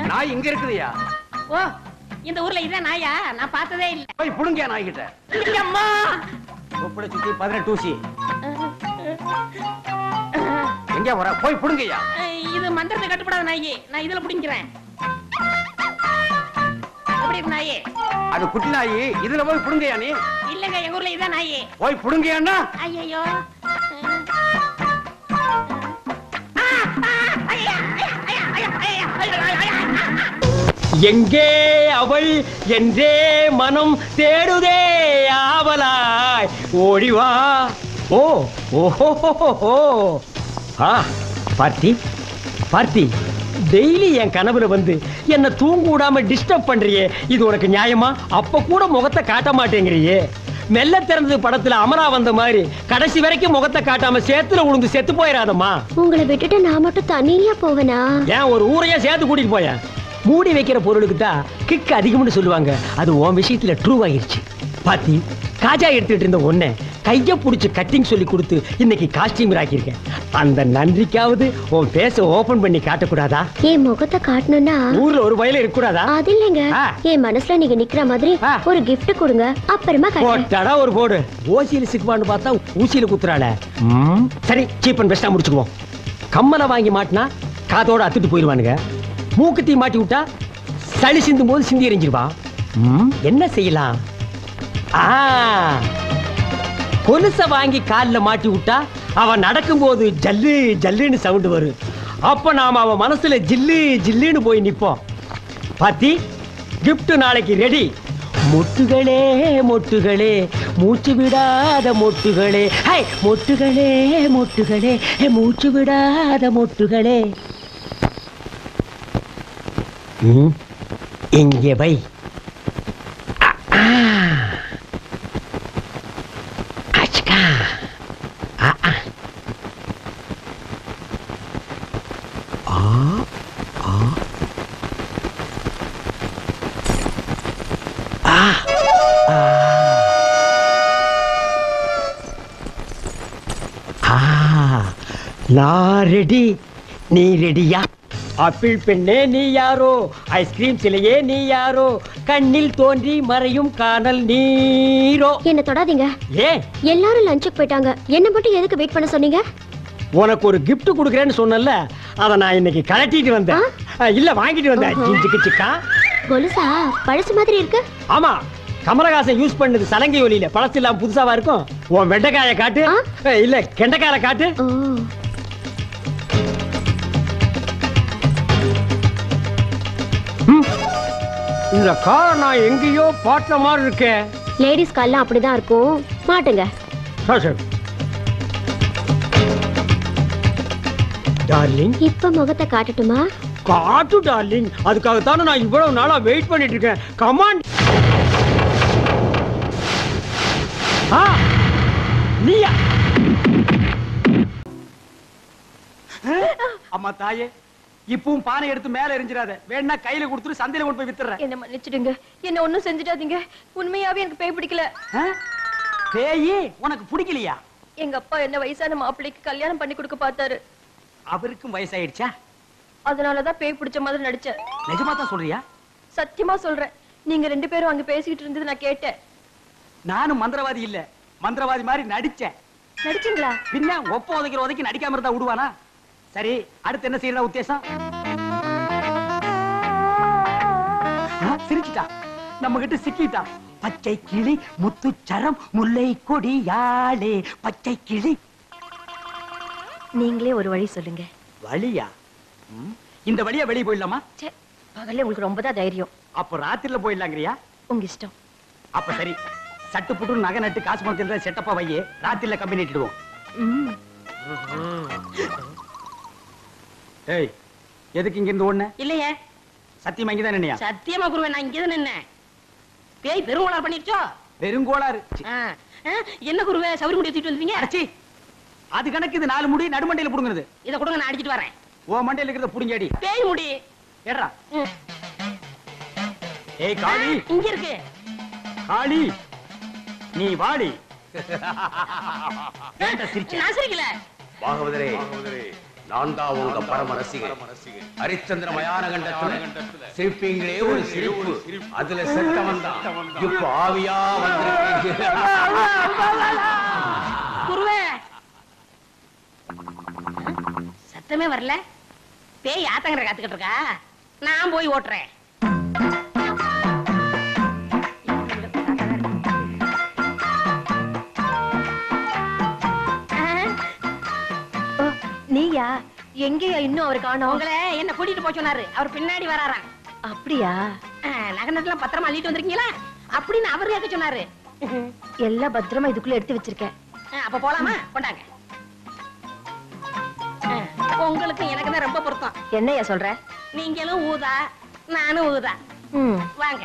நாய் இங்க இருக்குதுயா? ஓ, இந்த ஊர்ல இதான் நாயா? நான் பார்த்ததே இல்ல. போய் புடுங்க நாய் கிட்ட. அம்மா, தொப்புளை சுத்தி 18 ஊசி. எங்க வர? போய் புடுங்கய்யா. இது மந்திரத்தை கட்டுப்படாத நாயி. நான் இதுல புடிங்கிறேன். எப்படி இருக்கு நாயி? அது குட்டி நாயி, இதுல போய் புடுங்கய்யா நீ. இல்லங்க, எங்க ஊர்ல இதான் நாயி. போய் புடுங்கய்யான்னா. ஐயோ, எங்கே அவள் என்றே மனம் தேடுதே ஆவலாய், ஓடிவா. ஓ ஓஹோ. பார்த்தி, பார்த்தி, டெய்லி என் கனவுல வந்து என்ன தூங்க விடாம டிஸ்டர்ப் பண்றியே, இது உனக்கு நியாயமா? அப்ப கூட முகத்தை காட்ட மாட்டேங்கிறியே. மெல்ல திறந்தது படத்துல அமரா வந்த மாதிரி கடைசி வரைக்கும் முகத்தை காட்டாம சேத்துல உளுந்து செத்து போயிடாதம்மா. உங்களை விட்டுட்டு நான் மட்டும் தனியா போவேனா? ஏன் ஒரு ஊரையா சேர்த்து கூட்டிட்டு போய? மூடி வைக்கிற பொருளுக்கு தான் கிக் அதிகம்னு சொல்லுவாங்க. அது உன் விஷயத்துல ட்ரூ ஆகிருச்சு. பாத்தி, காஜா எடுத்துட்டு இருந்த ஒன்ன கைய புடிச்சு கட்டிங் சொல்லி கொடுத்து இன்னைக்கு காஸ்டியூம் ஆக்கியிருக்கேன். அந்த நன்றிக்காவது உன் பேச ஓபன் பண்ணி காட்டக்கூடாதா? என் முகத்தை காட்டணும்னா ஊர்ல ஒரு வயல இருக்க கூடாதா? அது இல்லைங்க, என் மனசுல நீங்க நிக்கிற மாதிரி ஒரு gift கொடுங்க, அப்புறமா போட்டடா ஒரு போடு. ஓசியில சிக்குவான்னு பார்த்தா ஊசியில குத்துறாள. சரி, சீப் அண்ட் பெஸ்டா முடிச்சுக்குவோம். கம்மலை வாங்கி மாட்டினா காதோட அத்துட்டு போயிருவானுங்க. மூக்குத்தி மாட்டி விட்டா சளி சிந்தும் போது சிந்தி எறிஞ்சிருவா. என்ன செய்யலாம்? கொலுசை வாங்கி காலில் மாட்டி விட்டா அவன் நடக்கும்போது ஜல்லு ஜல்லுன்னு சவுண்டு வரும். அப்ப நாம அவன் மனசுல ஜில்லு ஜில்லுன்னு போய் நிப்போம். பாத்தி, கிஃப்ட் நாளைக்கு ரெடி. மொட்டுகளே மொட்டுகளே, மூச்சு விடாத மொட்டுகளே, ஹை மொட்டுகளே மொட்டுகளே, மூச்சு விடாத மொட்டுகளே. இங்கே வை. நான் ரெடி, நீ ரெடியா? ஆப்பிள் பெண்ணே நீ யாரோ, ஐஸ்கிரீம் சிலையே நீ யாரோ, கண்ணில் தோன்றி மறையும் காணல் நீரோ. என்ன தொடாதீங்க. ஏன்? எல்லாரும் லஞ்சுக்கு போயிட்டாங்க, என்ன மட்டும் எதுக்கு வெயிட் பண்ண சொன்னீங்க? உனக்கு ஒரு gift கொடுக்கறேன்னு சொன்னல, அத நான் இன்னைக்கு கலட்டிட்டு வந்தேன். இல்ல வாங்கிட்டு வந்தேன். ஜிஞ்சிக்கு சிக்கா. கொலுசா பழசு மாதிரி இருக்கு. ஆமா, கமலஹாசன் யூஸ் பண்ணது சலங்கை ஒலியில, பழசு இல்லாம புதுசாவா இருக்கும். உன் வெண்டைக்காயை காட்டு. இல்ல கெண்டைக்காயை காட்டு. இந்த கார் நான் எங்கேயோ பாட்ட மாதிரி இருக்கேன். லேடிஸ் கால்லாம் அப்படிதான் இருக்கும், மாட்டுங்க. டார்லிங், இப்ப முகத்தை காட்டட்டுமா? காட்டு டார்லிங், அதுக்காகத்தானே நான் இவ்வளவு நாளா வெயிட் பண்ணிட்டு இருக்கேன். கமான். நீயா? அம்மா தாயே, இப்பவும் பானை எடுத்து மேல எரிஞ்சிடாத. வேணா கையில கொடுத்துட்டு சந்தையில கொண்டு போய் வித்துறேன். என்ன மன்னிச்சிடுங்க, என்ன ஒண்ணும் செஞ்சிடாதீங்க. உண்மையாவே எனக்கு பேய் பிடிக்கல. பேயி உனக்கு பிடிக்கலையா? எங்க அப்பா என்ன வயசான மாப்பிள்ளைக்கு கல்யாணம் பண்ணி கொடுக்க பார்த்தாரு. அவருக்கும் வயசாயிடுச்சா? அதனாலதான் பேய் பிடிச்ச மாதிரி நடிச்சேன். நிஜமா தான் சொல்றியா? சத்தியமா சொல்றேன். நீங்க 2 பேரும் அங்க பேசிக்கிட்டு இருந்தது நான் கேட்டேன். நானும் மந்திரவாதி இல்ல, மந்திரவாதி மாதிரி நடிச்சேன். நடிச்சீங்களா? பின்ன ஒப்ப உதைக்கிற உதைக்கு நடிக்காம இருந்தா விடுவானா? சரி, அடுத்து என்ன செய்யற உத்தேசம்? சிரிச்சிட்டா, நம்ம கிட்ட சிக்கிட்டா. பச்சை கிளி முத்துச்சரம் முல்லை கொடியாளே பச்சை கிளி. நீங்களே ஒரு வழி சொல்லுங்க. வழியா? இந்த வழியா வெளியே போயிடலாமா? பகல்ல உங்களுக்கு ரொம்ப தான் தைரியம். அப்ப ராத்திரில போயிடலாங்கிறியா? உங்க இஷ்டம். அப்ப சரி, சட்டு புட்டு நகை நட்டு காசு பணத்தில் செட்டப்பா வையே, ராத்திரில கம்பி நீட்டிடுவோம். ஏய், எதுக்கு இங்க இருந்து ஓடுன? இல்லையே. சத்தியமா இங்கதான் நின்னையா? சத்தியமா குருவே, நான் இங்கதான் நின்னேன். பேய் பெருங்கோளாறு பண்ணிருச்சோ? பெருங்கோளாறு? என்ன குருவே சவுரி முடி தூக்கிட்டு வந்தீங்க? அடச்சி, அது கணக்கு. இது 4 முடி நடுமண்டையில புடுங்குறது. இத கொடுங்க, நான் அடிச்சிட்டு வரேன். ஓ மண்டையில இருக்கிறத புடுங்கடி. பேய் முடி ஏறா. ஏய் காளி, இங்க இருக்கு. காளி நீ வாடி. நான் சிரிக்கல. பாகவதரே, நான் தான் உங்க பரம ரசிகன். ஹரிச்சந்திர மயான கண்டத்துல சிரிப்பீங்களே ஒரு சிரிப்பு, அதுல செத்தவன் தான் இப்ப ஆவியா வந்திருக்கீங்க. குருவே, சத்தமே வரல. பேய் ஆத்தங்கரை காத்துக்கிட்டு இருக்கா. நான் போய் ஓட்டுறேன். நீயா? எங்கயா இன்னும் அவர் காணோம்? உங்களை என்ன கூட்டிட்டு போய் சொன்னாரு. அவர் பின்னாடி வராராம். அப்படியா? நகனத்துல பத்திரமா அள்ளிட்டு வந்திருக்கீங்களா அப்படின்னு அவர் கேட்க சொன்னாரு. எல்லாம் பத்திரமா இதுக்குள்ள எடுத்து வச்சிருக்கேன். அப்ப போலாமா? கொண்டாங்க. உங்களுக்கு எனக்கு தான் ரொம்ப பொருத்தம். என்னையா சொல்ற? நீங்களும் ஊதா, நானும் ஊதா. வாங்க.